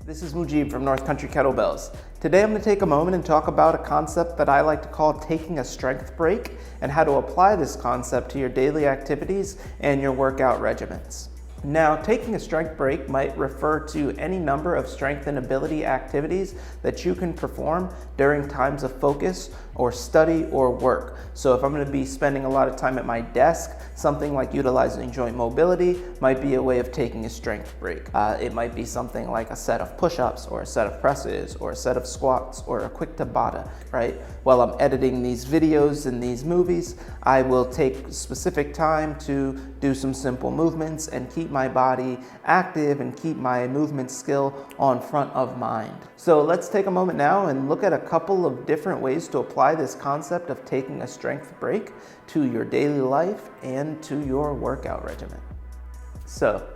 This is Mujib from North Country Kettlebells. Today I'm going to take a moment and talk about a concept that I like to call taking a strength break and how to apply this concept to your daily activities and your workout regimens. Now, taking a strength break might refer to any number of strength and ability activities that you can perform during times of focus or study or work. So if I'm going to be spending a lot of time at my desk, something like utilizing joint mobility might be a way of taking a strength break. It might be something like a set of push-ups or a set of presses or a set of squats or a quick Tabata, right? While I'm editing these videos and these movies, I will take specific time to do some simple movements and keep my body active and keep my movement skill on front of mind. So let's take a moment now and look at a couple of different ways to apply this concept of taking a strength break to your daily life and to your workout regimen. So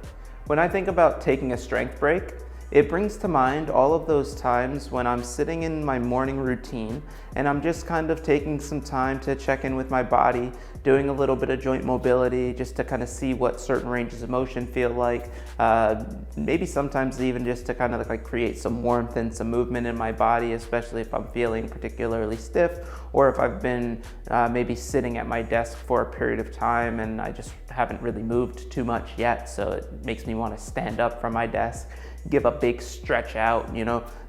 when I think about taking a strength break, it brings to mind all of those times when I'm sitting in my morning routine and I'm just kind of taking some time to check in with my body, doing a little bit of joint mobility just to kind of see what certain ranges of motion feel like. Maybe sometimes even just to kind of like create some warmth and some movement in my body, especially if I'm feeling particularly stiff or if I've been maybe sitting at my desk for a period of time and I just haven't really moved too much yet. So it makes me want to stand up from my desk, give a big stretch out,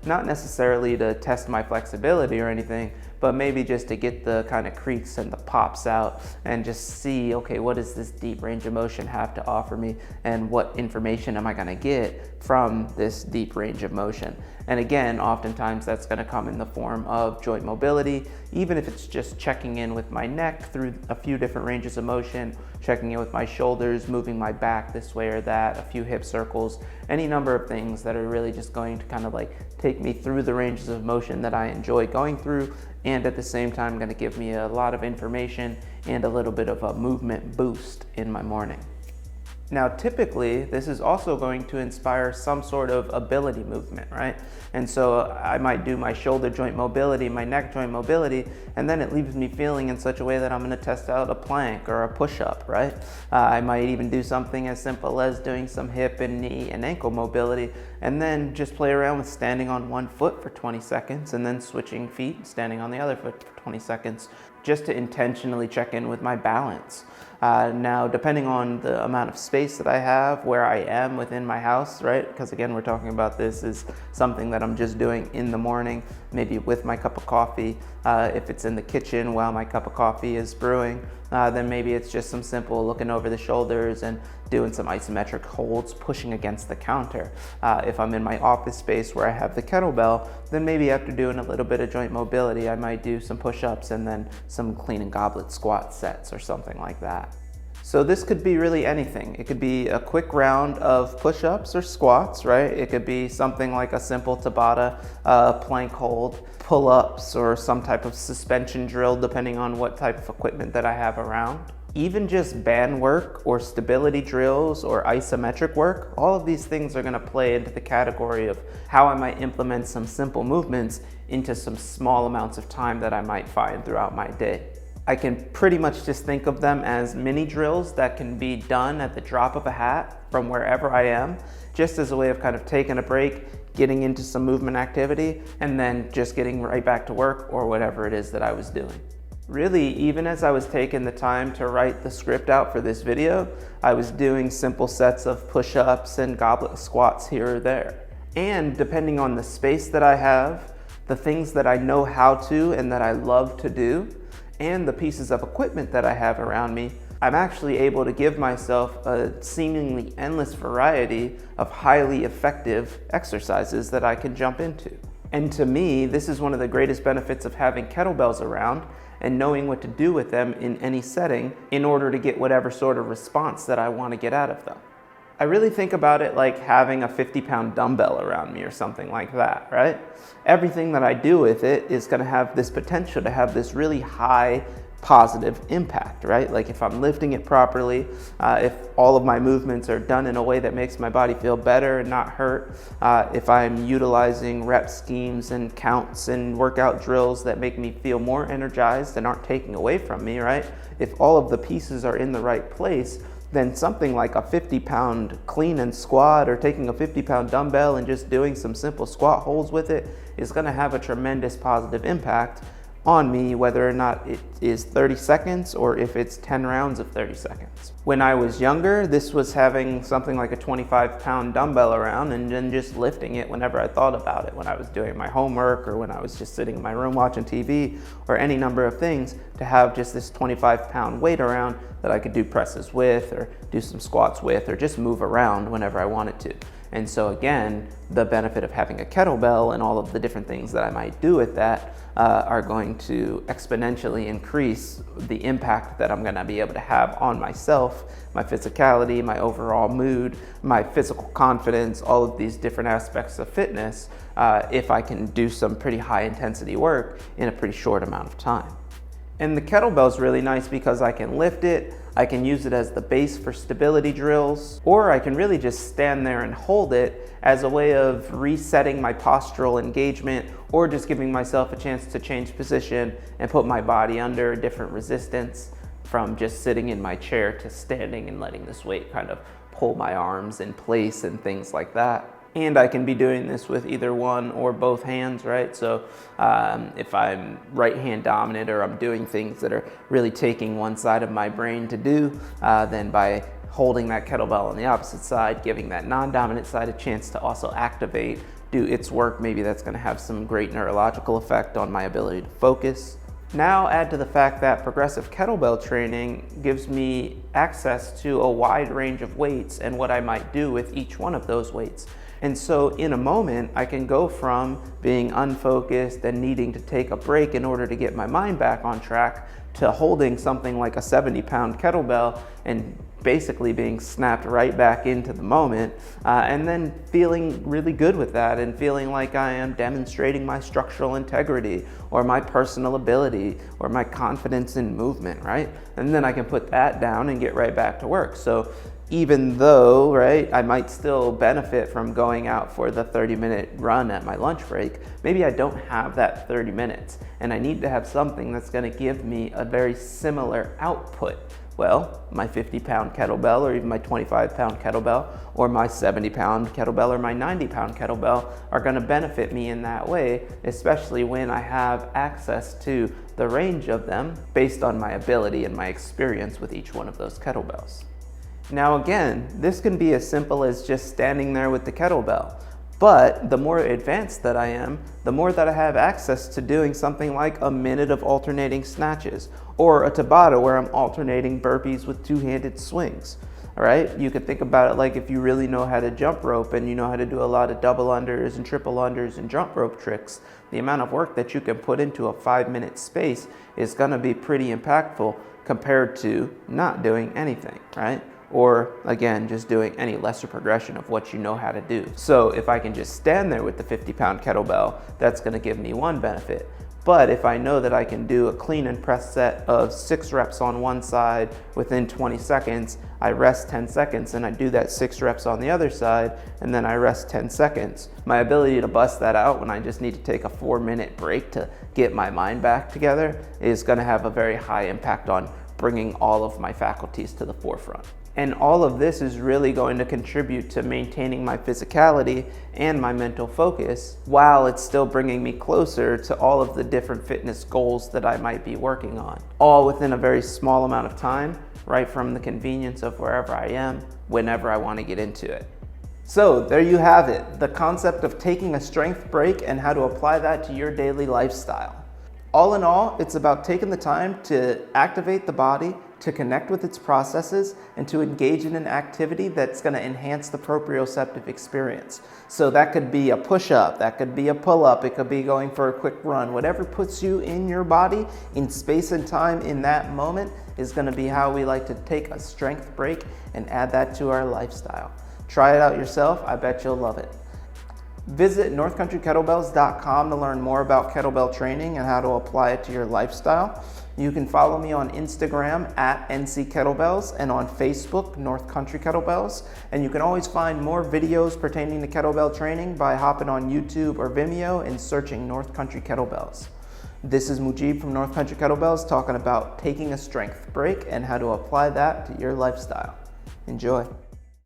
not necessarily to test my flexibility or anything, but maybe just to get the kind of creaks and the pops out and just see, okay, what does this deep range of motion have to offer me and what information am I gonna get from this deep range of motion? And again, oftentimes that's gonna come in the form of joint mobility, even if it's just checking in with my neck through a few different ranges of motion, checking in with my shoulders, moving my back this way or that, a few hip circles, any number of things that are really just going to kind of like take me through the ranges of motion that I enjoy going through, and at the same time going to give me a lot of information and a little bit of a movement boost in my morning. Now, typically, this is also going to inspire some sort of ability movement, right? And so I might do my shoulder joint mobility, my neck joint mobility, and then it leaves me feeling in such a way that I'm gonna test out a plank or a push-up, right? I might even do something as simple as doing some hip and knee and ankle mobility, and then just play around with standing on one foot for 20 seconds, and then switching feet and standing on the other foot for 20 seconds, just to intentionally check in with my balance. Now, depending on the amount of space that I have, where I am within my house, right? Because again, we're talking about this is something that I'm just doing in the morning, maybe with my cup of coffee. If it's in the kitchen while my cup of coffee is brewing, then maybe it's just some simple looking over the shoulders and doing some isometric holds, pushing against the counter. If I'm in my office space where I have the kettlebell, then maybe after doing a little bit of joint mobility, I might do some push-ups and then some clean and goblet squat sets or something like that. So this could be really anything. It could be a quick round of push-ups or squats, right? It could be something like a simple Tabata, plank hold, pull-ups, or some type of suspension drill, depending on what type of equipment that I have around. Even just band work or stability drills or isometric work, all of these things are gonna play into the category of how I might implement some simple movements into some small amounts of time that I might find throughout my day. I can pretty much just think of them as mini drills that can be done at the drop of a hat from wherever I am, just as a way of kind of taking a break, getting into some movement activity, and then just getting right back to work or whatever it is that I was doing. Really, even as I was taking the time to write the script out for this video, I was doing simple sets of push-ups and goblet squats here or there. And depending on the space that I have, the things that I know how to and that I love to do, and the pieces of equipment that I have around me, I'm actually able to give myself a seemingly endless variety of highly effective exercises that I can jump into. And to me, this is one of the greatest benefits of having kettlebells around and knowing what to do with them in any setting in order to get whatever sort of response that I want to get out of them. I really think about it like having a 50-pound dumbbell around me or something like that, right? Everything that I do with it is going to have this potential to have this really high positive impact, right? Like if I'm lifting it properly, if all of my movements are done in a way that makes my body feel better and not hurt, if I'm utilizing rep schemes and counts and workout drills that make me feel more energized and aren't taking away from me, right? If all of the pieces are in the right place, then something like a 50-pound clean and squat, or taking a 50-pound dumbbell and just doing some simple squat holds with it, is going to have a tremendous positive impact on me, whether or not it is 30 seconds or if it's 10 rounds of 30 seconds. When I was younger, this was having something like a 25-pound dumbbell around and then just lifting it whenever I thought about it, when I was doing my homework or when I was just sitting in my room watching TV or any number of things, to have just this 25-pound weight around that I could do presses with or do some squats with or just move around whenever I wanted to. And so again, the benefit of having a kettlebell and all of the different things that I might do with that are going to exponentially increase the impact that I'm going to be able to have on myself, my physicality, my overall mood, my physical confidence, all of these different aspects of fitness, if I can do some pretty high intensity work in a pretty short amount of time. And the kettlebell is really nice because I can lift it, I can use it as the base for stability drills, or I can really just stand there and hold it as a way of resetting my postural engagement, or just giving myself a chance to change position and put my body under a different resistance from just sitting in my chair to standing and letting this weight kind of pull my arms in place and things like that. And I can be doing this with either one or both hands, right? So if I'm right hand dominant or I'm doing things that are really taking one side of my brain to do, then by holding that kettlebell on the opposite side, giving that non-dominant side a chance to also activate, do its work, maybe that's gonna have some great neurological effect on my ability to focus. Now add to the fact that progressive kettlebell training gives me access to a wide range of weights and what I might do with each one of those weights. And so in a moment, I can go from being unfocused and needing to take a break in order to get my mind back on track to holding something like a 70-pound kettlebell and basically being snapped right back into the moment, and then feeling really good with that and feeling like I am demonstrating my structural integrity or my personal ability or my confidence in movement, right? And then I can put that down and get right back to work. So even though, right, I might still benefit from going out for the 30-minute run at my lunch break, maybe I don't have that 30 minutes and I need to have something that's going to give me a very similar output. Well, my 50-pound kettlebell, or even my 25-pound kettlebell, or my 70-pound kettlebell, or my 90-pound kettlebell are going to benefit me in that way, especially when I have access to the range of them based on my ability and my experience with each one of those kettlebells. Now again, this can be as simple as just standing there with the kettlebell, but the more advanced that I am, the more that I have access to doing something like a minute of alternating snatches, or a Tabata where I'm alternating burpees with two-handed swings. All right, you could think about it like if you really know how to jump rope and you know how to do a lot of double unders and triple unders and jump rope tricks, the amount of work that you can put into a 5-minute space is gonna be pretty impactful compared to not doing anything, right? Or again, just doing any lesser progression of what you know how to do. So if I can just stand there with the 50-pound kettlebell, that's gonna give me one benefit. But if I know that I can do a clean and press set of 6 reps on one side within 20 seconds, I rest 10 seconds and I do that 6 reps on the other side, and then I rest 10 seconds. My ability to bust that out when I just need to take a 4-minute break to get my mind back together is gonna have a very high impact on bringing all of my faculties to the forefront. And all of this is really going to contribute to maintaining my physicality and my mental focus while it's still bringing me closer to all of the different fitness goals that I might be working on, all within a very small amount of time, right from the convenience of wherever I am, whenever I want to get into it. So there you have it, the concept of taking a strength break and how to apply that to your daily lifestyle. All in all, it's about taking the time to activate the body, to connect with its processes, and to engage in an activity that's going to enhance the proprioceptive experience. So that could be a push-up, that could be a pull-up, it could be going for a quick run. Whatever puts you in your body, in space and time in that moment, is going to be how we like to take a strength break and add that to our lifestyle. Try it out yourself, I bet you'll love it. Visit northcountrykettlebells.com to learn more about kettlebell training and how to apply it to your lifestyle. You can follow me on Instagram at @NCKettlebells and on Facebook, North Country Kettlebells. And you can always find more videos pertaining to kettlebell training by hopping on YouTube or Vimeo and searching North Country Kettlebells. This is Mujib from North Country Kettlebells talking about taking a strength break and how to apply that to your lifestyle. Enjoy.